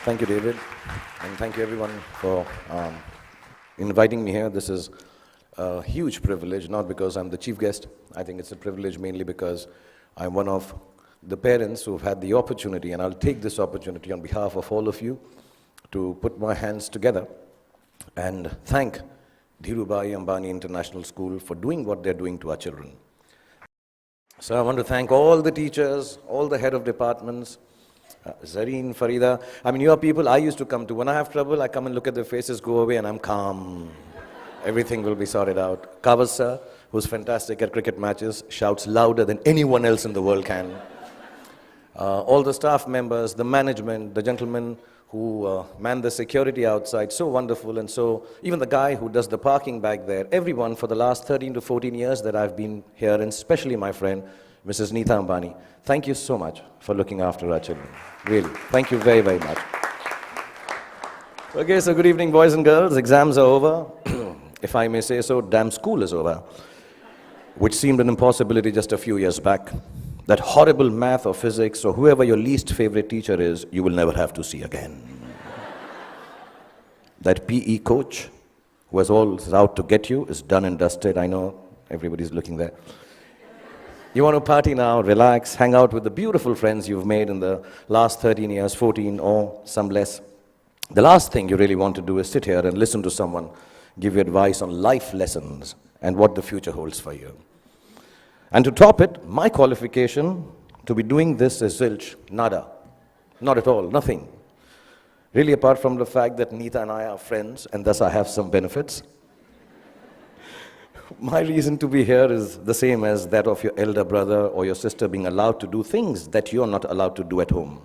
Thank you, David, and thank you everyone for inviting me here. This is a huge privilege, not because I'm the chief guest. I think it's a privilege mainly because I'm one of the parents who've had the opportunity, and I'll take this opportunity on behalf of all of you to put my hands together and thank Dhirubhai Ambani International School for doing what they're doing to our children. So I want to thank all the teachers, all the head of departments, Zareen, Farida. I mean, you are people I used to come to. When I have trouble, I come and look at their faces, go away, and I'm calm. Everything will be sorted out. Kavas sir, who's fantastic at cricket matches, shouts louder than anyone else in the world can. All the staff members, the management, the gentlemen who man the security outside, so wonderful. And so even the guy who does the parking back there, everyone for the last 13 to 14 years that I've been here, and especially my friend, Mrs. Neeta Ambani, thank you so much for looking after our children. Really, thank you very, very much. Okay, so good evening, boys and girls. Exams are over. If I may say so, damn school is over, which seemed an impossibility just a few years back. That horrible math or physics or whoever your least favorite teacher is, you will never have to see again. That PE coach who was always out to get you is done and dusted. I know everybody's looking there. You want to party now, relax, hang out with the beautiful friends you've made in the last 13 years, 14 or some less. The last thing you really want to do is sit here and listen to someone give you advice on life lessons and what the future holds for you. And to top it, my qualification to be doing this is zilch, nada. Not at all, nothing. Really, apart from the fact that Neeta and I are friends, and thus I have some benefits. My reason to be here is the same as that of your elder brother or your sister being allowed to do things that you're not allowed to do at home.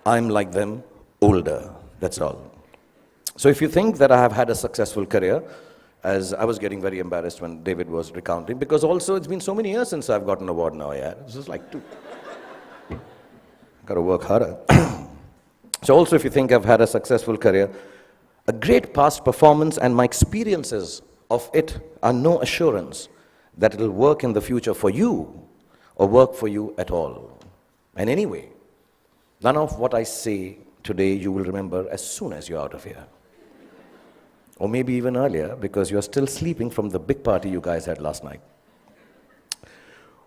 I'm like them, older, that's all. So if you think that I have had a successful career, as I was getting very embarrassed when David was recounting, because also it's been so many years since I've got an award now, yeah. This is like got to work harder. So also if you think I've had a successful career, a great past performance and my experiences of it are no assurance that it'll work in the future for you or work for you at all. And anyway, none of what I say today you will remember as soon as you're out of here. Or maybe even earlier, because you're still sleeping from the big party you guys had last night.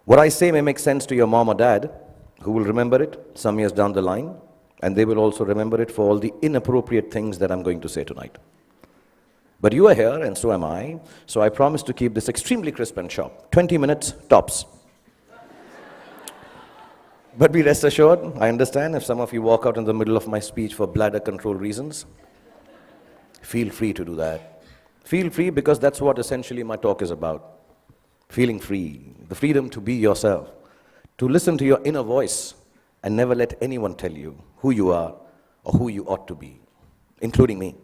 What I say may make sense to your mom or dad, who will remember it some years down the line, and they will also remember it for all the inappropriate things that I'm going to say tonight. But you are here, and so am I, so I promise to keep this extremely crisp and sharp. 20 minutes, tops. But be rest assured, I understand if some of you walk out in the middle of my speech for bladder control reasons. Feel free to do that. Feel free, because that's what essentially my talk is about. Feeling free, the freedom to be yourself, to listen to your inner voice and never let anyone tell you who you are or who you ought to be, including me.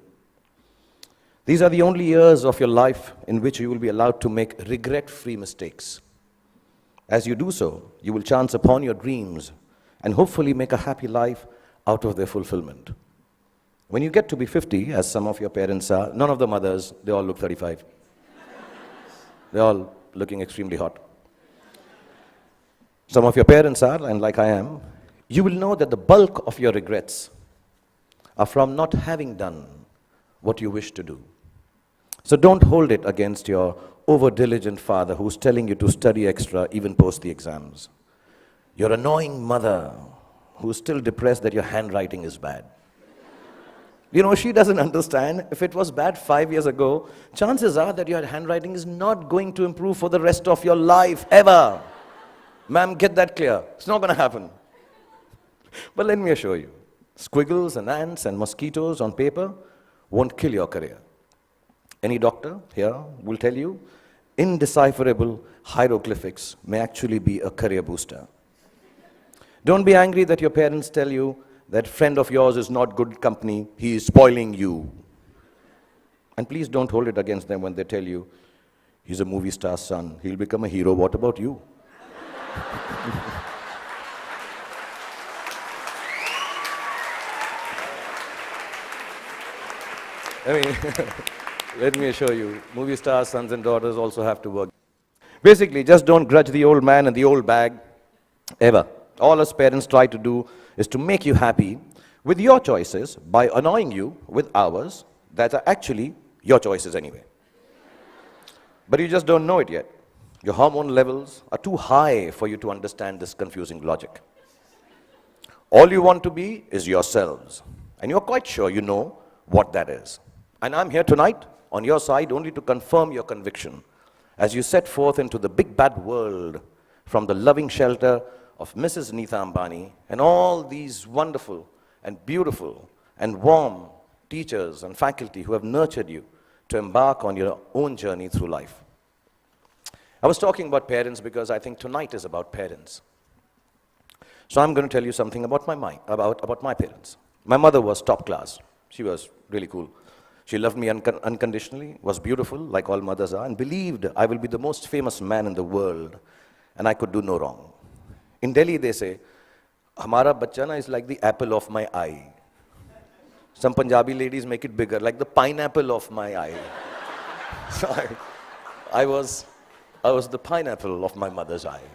These are the only years of your life in which you will be allowed to make regret-free mistakes. As you do so, you will chance upon your dreams and hopefully make a happy life out of their fulfillment. When you get to be 50, as some of your parents are, none of the mothers, they all look 35. They're all looking extremely hot. Some of your parents are, and like I am, you will know that the bulk of your regrets are from not having done what you wish to do. So don't hold it against your over-diligent father who's telling you to study extra even post the exams. Your annoying mother who's still depressed that your handwriting is bad. You know, she doesn't understand. If it was bad 5 years ago, chances are that your handwriting is not going to improve for the rest of your life, ever. Ma'am, get that clear. It's not going to happen. But let me assure you, squiggles and ants and mosquitoes on paper won't kill your career. Any doctor here will tell you, indecipherable hieroglyphics may actually be a career booster. Don't be angry that your parents tell you that friend of yours is not good company, he is spoiling you. And please don't hold it against them when they tell you, he's a movie star's son, he'll become a hero, what about you? I mean, let me assure you, movie stars, sons and daughters also have to work. Basically, just don't grudge the old man and the old bag, ever. All us parents try to do is to make you happy with your choices by annoying you with hours that are actually your choices anyway. But you just don't know it yet. Your hormone levels are too high for you to understand this confusing logic. All you want to be is yourselves, and you're quite sure you know what that is. And I'm here tonight on your side only to confirm your conviction as you set forth into the big bad world from the loving shelter of Mrs. Neeta Ambani and all these wonderful and beautiful and warm teachers and faculty who have nurtured you to embark on your own journey through life. I was talking about parents because I think tonight is about parents. So I'm going to tell you something about my parents. My mother was top class. She was really cool. She loved me unconditionally, was beautiful, like all mothers are, and believed I will be the most famous man in the world, and I could do no wrong. In Delhi, they say, "Hamara bachcha na is like the apple of my eye." Some Punjabi ladies make it bigger, like the pineapple of my eye. So I was the pineapple of my mother's eye.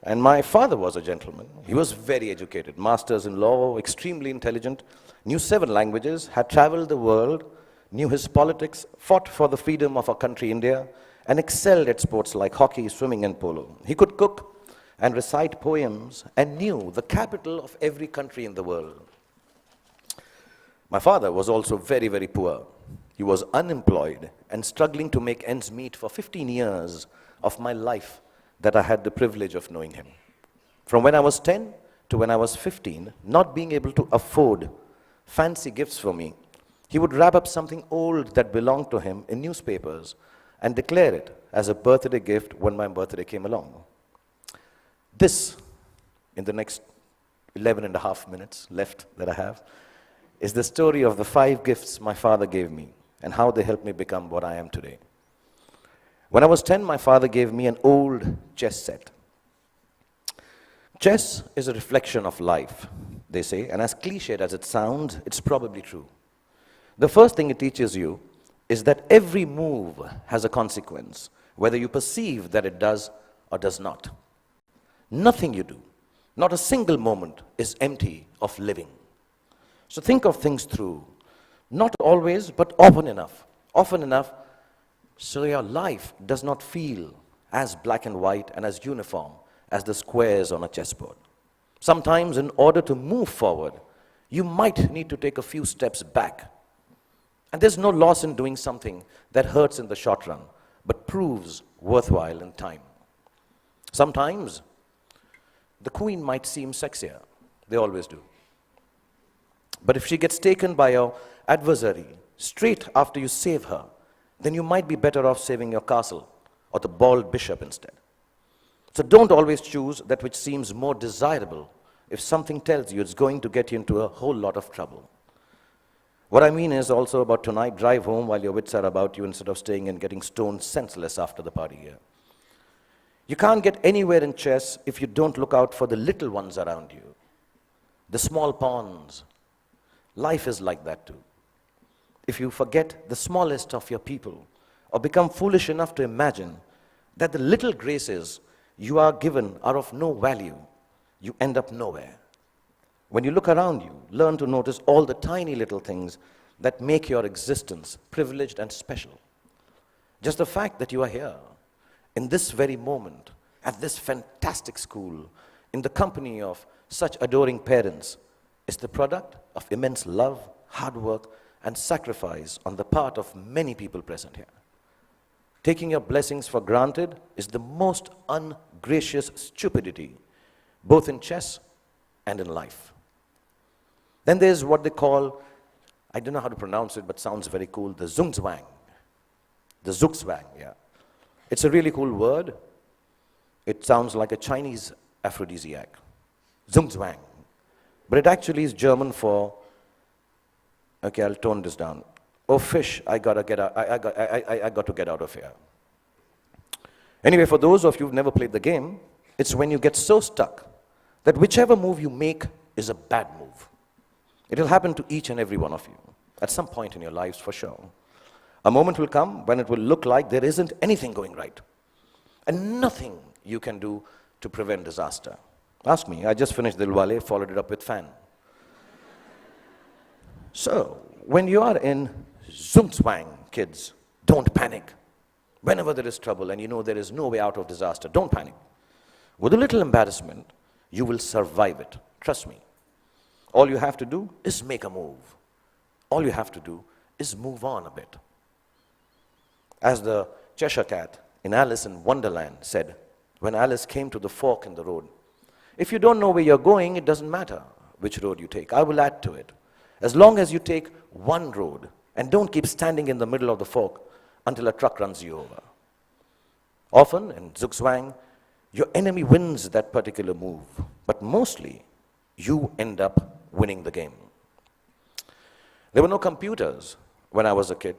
And my father was a gentleman. He was very educated, masters in law, extremely intelligent, knew 7 languages, had traveled the world, knew his politics, fought for the freedom of our country, India, and excelled at sports like hockey, swimming, and polo. He could cook and recite poems and knew the capital of every country in the world. My father was also very, very poor. He was unemployed and struggling to make ends meet for 15 years of my life that I had the privilege of knowing him. From when I was 10 to when I was 15, not being able to afford fancy gifts for me, he would wrap up something old that belonged to him in newspapers and declare it as a birthday gift when my birthday came along. This, in the next 11 and a half minutes left that I have, is the story of the 5 gifts my father gave me and how they helped me become what I am today. When I was 10, my father gave me an old chess set. Chess is a reflection of life, they say, and as cliched as it sounds, it's probably true. The first thing it teaches you is that every move has a consequence, whether you perceive that it does or does not. Nothing you do, not a single moment, is empty of living. So think of things through, not always, but often enough so your life does not feel as black and white and as uniform as the squares on a chessboard. Sometimes, in order to move forward, you might need to take a few steps back. And there's no loss in doing something that hurts in the short run, but proves worthwhile in time. Sometimes, the queen might seem sexier. They always do. But if she gets taken by your adversary straight after you save her, then you might be better off saving your castle or the bald bishop instead. So don't always choose that which seems more desirable if something tells you it's going to get you into a whole lot of trouble. What I mean is also about tonight, drive home while your wits are about you instead of staying and getting stoned senseless after the party here. You can't get anywhere in chess if you don't look out for the little ones around you, the small pawns. Life is like that too. If you forget the smallest of your people or become foolish enough to imagine that the little graces you are given are of no value, you end up nowhere. When you look around you, learn to notice all the tiny little things that make your existence privileged and special. Just the fact that you are here, in this very moment, at this fantastic school, in the company of such adoring parents, is the product of immense love, hard work, and sacrifice on the part of many people present here. Taking your blessings for granted is the most ungracious stupidity, both in chess and in life. Then there's what they call, I don't know how to pronounce it, but sounds very cool, the zugzwang. The zugzwang, yeah. It's a really cool word. It sounds like a Chinese aphrodisiac. Zugzwang. But it actually is German for, okay, I'll tone this down. Oh, fish, I got to get out of here. Anyway, for those of you who've never played the game, it's when you get so stuck that whichever move you make is a bad move. It'll happen to each and every one of you at some point in your lives for sure. A moment will come when it will look like there isn't anything going right and nothing you can do to prevent disaster. Ask me, I just finished Dilwale, followed it up with Fan. So, when you are in Zugzwang, kids, don't panic. Whenever there is trouble and you know there is no way out of disaster, don't panic. With a little embarrassment, you will survive it. Trust me. All you have to do is make a move. All you have to do is move on a bit. As the Cheshire Cat in Alice in Wonderland said, when Alice came to the fork in the road, if you don't know where you're going, it doesn't matter which road you take. I will add to it. As long as you take one road and don't keep standing in the middle of the fork until a truck runs you over. Often in Zugzwang, your enemy wins that particular move, but mostly you end up winning the game. There were no computers when I was a kid,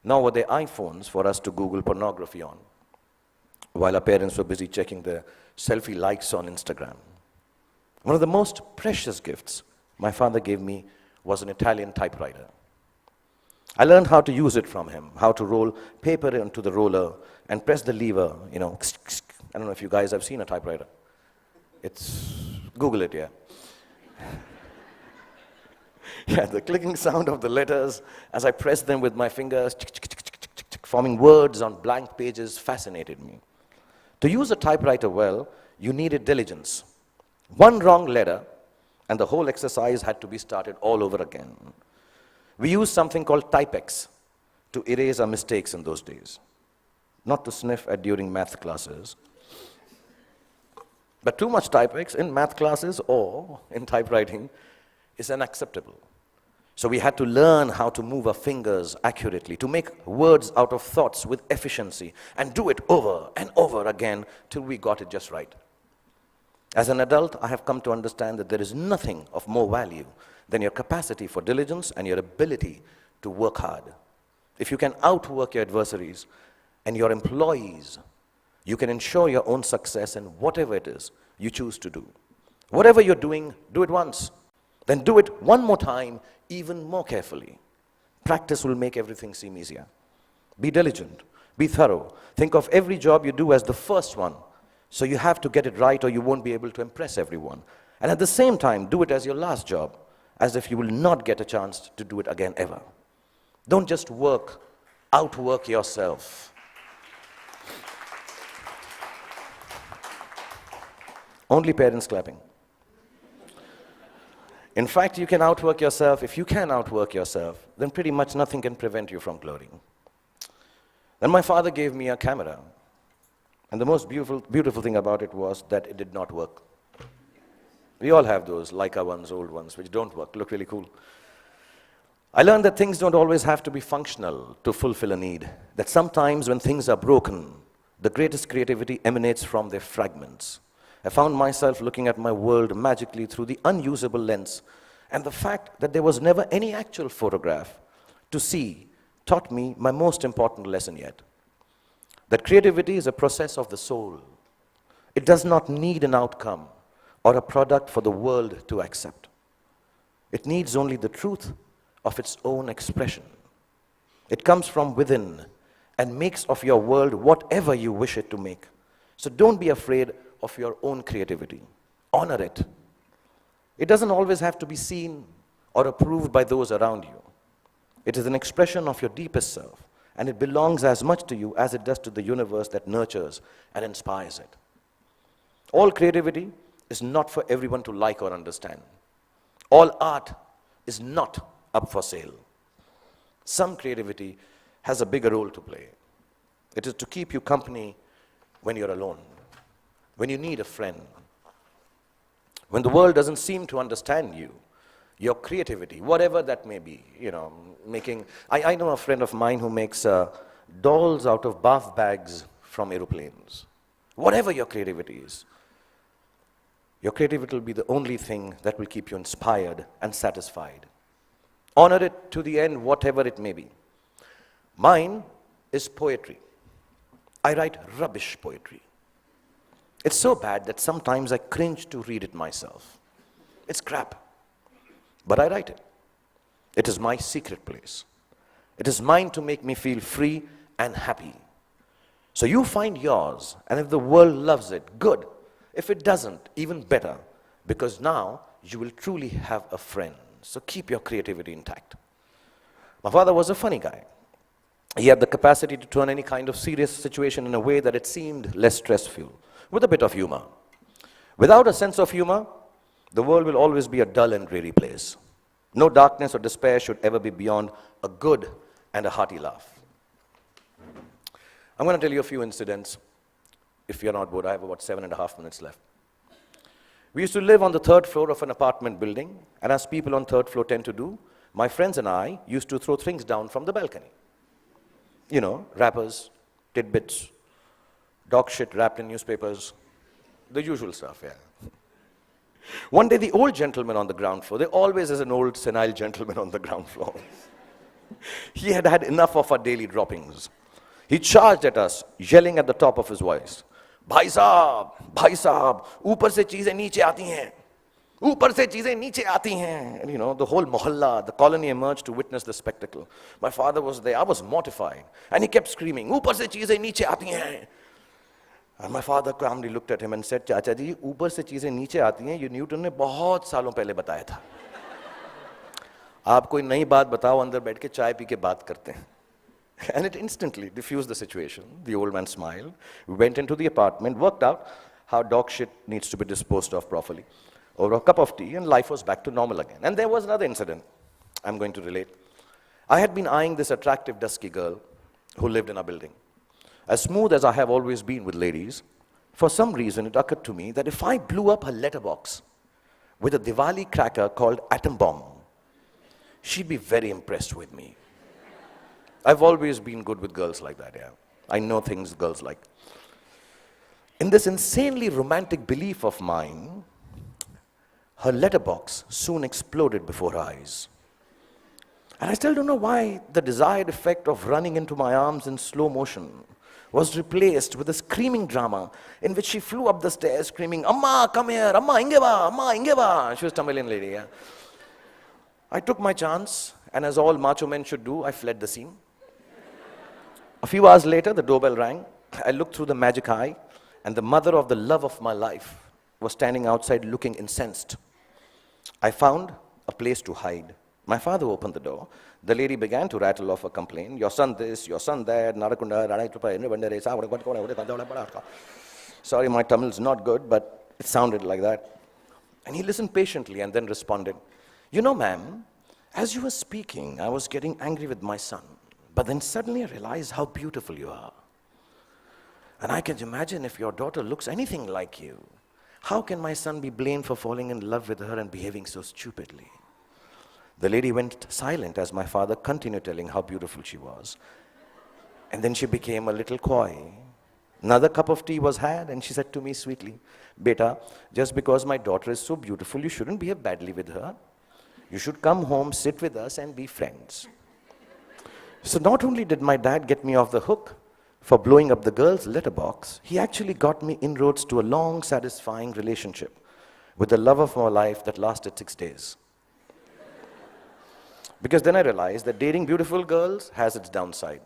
nor were there iPhones for us to Google pornography on, while our parents were busy checking their selfie likes on Instagram. One of the most precious gifts my father gave me was an Italian typewriter. I learned how to use it from him, how to roll paper into the roller and press the lever, I don't know if you guys have seen a typewriter. Google it, yeah. Yeah, the clicking sound of the letters as I pressed them with my fingers, forming words on blank pages, fascinated me. To use a typewriter well, you needed diligence. One wrong letter, and the whole exercise had to be started all over again. We used something called Typex to erase our mistakes in those days, not to sniff at during math classes. But too much Typex in math classes or in typewriting is unacceptable. So we had to learn how to move our fingers accurately, to make words out of thoughts with efficiency, and do it over and over again till we got it just right. As an adult, I have come to understand that there is nothing of more value than your capacity for diligence and your ability to work hard. If you can outwork your adversaries and your employees, you can ensure your own success in whatever it is you choose to do. Whatever you're doing, do it once. Then do it one more time, even more carefully. Practice will make everything seem easier. Be diligent. Be thorough. Think of every job you do as the first one. So you have to get it right or you won't be able to impress everyone. And at the same time, do it as your last job, as if you will not get a chance to do it again ever. Don't just outwork yourself. Only parents clapping. In fact, you can outwork yourself. If you can outwork yourself, then pretty much nothing can prevent you from glorying. Then my father gave me a camera. And the most beautiful thing about it was that it did not work. We all have those Leica ones, old ones, which don't work, look really cool. I learned that things don't always have to be functional to fulfill a need. That sometimes when things are broken, the greatest creativity emanates from their fragments. I found myself looking at my world magically through the unusable lens, and the fact that there was never any actual photograph to see taught me my most important lesson yet. That creativity is a process of the soul. It does not need an outcome or a product for the world to accept. It needs only the truth of its own expression. It comes from within and makes of your world whatever you wish it to make. So don't be afraid of your own creativity. Honor it. It doesn't always have to be seen or approved by those around you. It is an expression of your deepest self, and it belongs as much to you as it does to the universe that nurtures and inspires it. All creativity is not for everyone to like or understand. All art is not up for sale. Some creativity has a bigger role to play. It is to keep you company when you're alone, when you need a friend, when the world doesn't seem to understand you. Your creativity, whatever that may be, I know a friend of mine who makes dolls out of bath bags from aeroplanes. Whatever your creativity is, your creativity will be the only thing that will keep you inspired and satisfied. Honor it to the end, whatever it may be. Mine is poetry. I write rubbish poetry. It's so bad that sometimes I cringe to read it myself. It's crap. But I write it. It is my secret place. It is mine to make me feel free and happy. So you find yours, and if the world loves it, good. If it doesn't, even better, because now you will truly have a friend. So keep your creativity intact. My father was a funny guy. He had the capacity to turn any kind of serious situation in a way that it seemed less stressful, with a bit of humor. Without a sense of humor, the world will always be a dull and dreary place. No darkness or despair should ever be beyond a good and a hearty laugh. I'm going to tell you a few incidents. If you're not bored, I have about 7.5 minutes left. We used to live on the 3rd floor of an apartment building, and as people on 3rd floor tend to do, my friends and I used to throw things down from the balcony. You know, wrappers, tidbits, dog shit wrapped in newspapers, the usual stuff, yeah. One day, the old gentleman on the ground floor, there always is an old senile gentleman on the ground floor. He had had enough of our daily droppings. He charged at us, yelling at the top of his voice, भाई साहब, ऊपर से चीजें नीचे आती हैं, ऊपर से चीजें नीचे आती हैं. And you know, the whole mohalla, the colony emerged to witness the spectacle. My father was there, I was mortified. And he kept screaming, ऊपर से चीजें नीचे आती हैं. And my father calmly looked at him and said, चाचा जी, ऊपर से चीजें नीचे आती हैं, ये न्यूटन ने बहुत सालों पहले बताया था. आप कोई नई बात बताओ, अंदर बैठ के चाय पी के बात करते हैं. And it instantly diffused the situation. The old man smiled. We went into the apartment, worked out how dog shit needs to be disposed of properly. Over a cup of tea, and life was back to normal again. And there was another incident I'm going to relate. I had been eyeing this attractive, dusky girl who lived in our building. As smooth as I have always been with ladies, for some reason it occurred to me that if I blew up her letterbox with a Diwali cracker called Atom Bomb, she'd be very impressed with me. I've always been good with girls like that, yeah. I know things girls like. In this insanely romantic belief of mine, her letterbox soon exploded before her eyes. And I still don't know why the desired effect of running into my arms in slow motion was replaced with a screaming drama in which she flew up the stairs screaming, Amma, come here, Amma, ingeba, Amma, ingeba. She was a Tamilian lady, yeah. I took my chance, and as all macho men should do, I fled the scene. A few hours later, the doorbell rang. I looked through the magic eye, and the mother of the love of my life was standing outside looking incensed. I found a place to hide. My father opened the door. The lady began to rattle off a complaint. Your son this, your son that, sorry, my Tamil is not good, but it sounded like that. And he listened patiently and then responded, you know, ma'am, as you were speaking, I was getting angry with my son. But then suddenly I realized how beautiful you are. And I can imagine if your daughter looks anything like you, how can my son be blamed for falling in love with her and behaving so stupidly? The lady went silent as my father continued telling how beautiful she was. And then she became a little coy. Another cup of tea was had, and she said to me sweetly, Beta, just because my daughter is so beautiful, you shouldn't behave badly with her. You should come home, sit with us, and be friends. So not only did my dad get me off the hook for blowing up the girl's letterbox, he actually got me inroads to a long, satisfying relationship with the love of my life that lasted 6 days. Because then I realized that dating beautiful girls has its downside.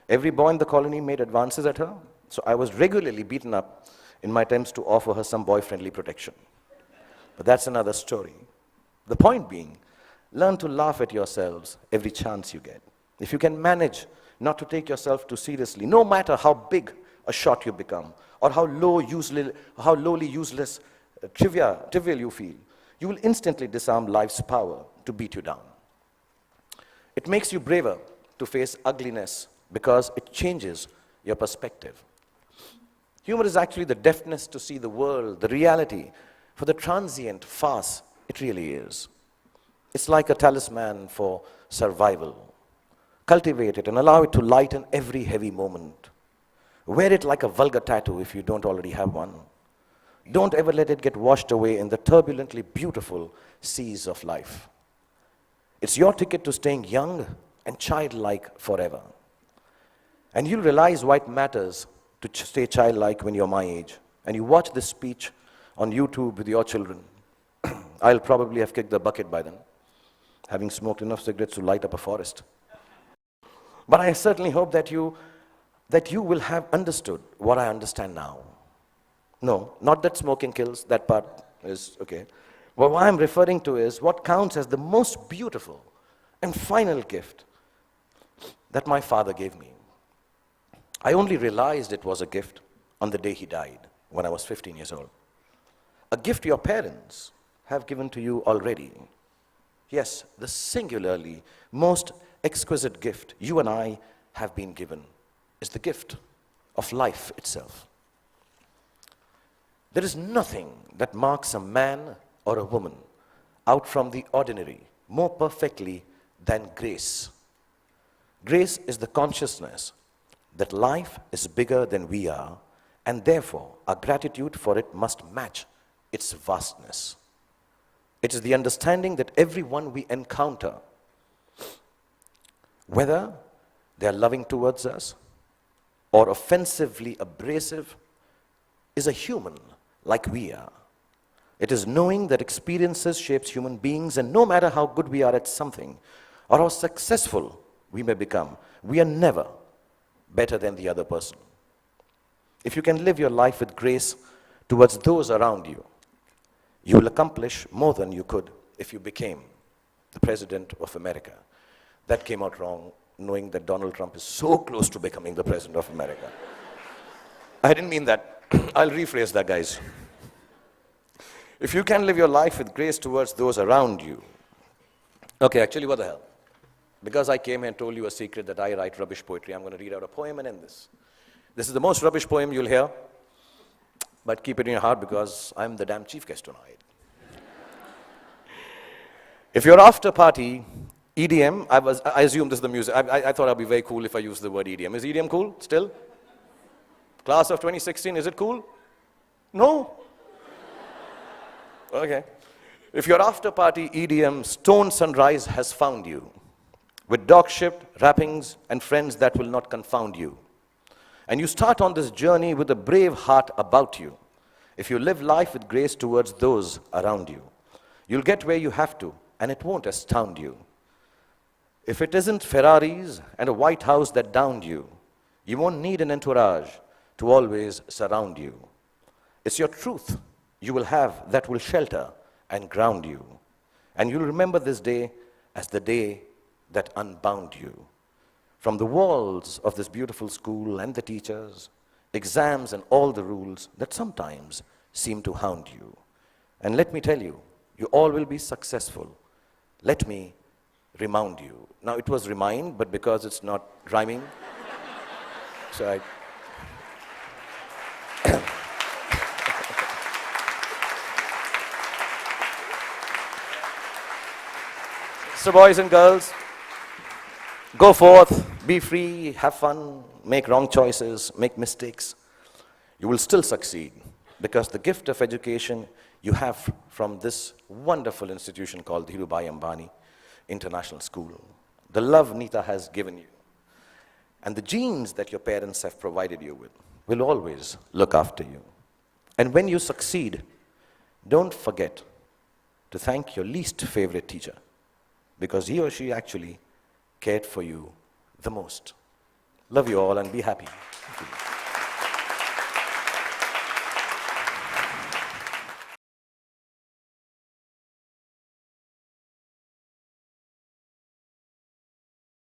Every boy in the colony made advances at her, so I was regularly beaten up in my attempts to offer her some boy-friendly protection. But that's another story. The point being, learn to laugh at yourselves every chance you get. If you can manage not to take yourself too seriously, no matter how big a shot you become, or how lowly, useless, trivial you feel, you will instantly disarm life's power to beat you down. It makes you braver to face ugliness because it changes your perspective. Humor is actually the deafness to see the world, the reality, for the transient farce it really is. It's like a talisman for survival. Cultivate it and allow it to lighten every heavy moment. Wear it like a vulgar tattoo if you don't already have one. Don't ever let it get washed away in the turbulently beautiful seas of life. It's your ticket to staying young and childlike forever. And you'll realize why it matters to stay childlike when you're my age. And you watch this speech on YouTube with your children. I'll probably have kicked the bucket by then, having smoked enough cigarettes to light up a forest. But I certainly hope that you will have understood what I understand now. No, not that smoking kills, that part is okay. Well, what I'm referring to is what counts as the most beautiful and final gift that my father gave me. I only realized it was a gift on the day he died, when I was 15 years old. A gift your parents have given to you already. Yes, the singularly most exquisite gift you and I have been given is the gift of life itself. There is nothing that marks a man or a woman out from the ordinary more perfectly than grace. Grace is the consciousness that life is bigger than we are, and therefore our gratitude for it must match its vastness. It is the understanding that everyone we encounter, whether they are loving towards us or offensively abrasive, is a human like we are. It is knowing that experiences shapes human beings, and no matter how good we are at something or how successful we may become, we are never better than the other person. If you can live your life with grace towards those around you, you will accomplish more than you could if you became the President of America. That came out wrong, knowing that Donald Trump is so close to becoming the President of America. I didn't mean that. I'll rephrase that, guys. If you can live your life with grace towards those around you. Okay, actually, what the hell? Because I came here and told you a secret that I write rubbish poetry, I'm going to read out a poem and end this. This is the most rubbish poem you'll hear, but keep it in your heart because I'm the damn chief guest tonight. If you're after party, EDM, I assume this is the music. I thought I'd be very cool if I used the word EDM. Is EDM cool still? Class of 2016, is it cool? No? Okay. If you're after party, EDM, Stone Sunrise has found you, with dog-shipped wrappings and friends that will not confound you. And you start on this journey with a brave heart about you. If you live life with grace towards those around you, you'll get where you have to, and it won't astound you. If it isn't Ferraris and a White House that downed you, you won't need an entourage to always surround you. It's your truth you will have that will shelter and ground you. And you'll remember this day as the day that unbound you. From the walls of this beautiful school and the teachers, exams and all the rules that sometimes seem to hound you. And let me tell you, you all will be successful. Let me remind you. Now it was remind, but because it's not rhyming, so I... So boys and girls, go forth, be free, have fun, make wrong choices, make mistakes. You will still succeed because the gift of education you have from this wonderful institution called Dhirubhai Ambani International School, the love Nita has given you, and the genes that your parents have provided you with will always look after you. And when you succeed, don't forget to thank your least favorite teacher, because he or she actually cared for you the most. Love you all and be happy. Thank you.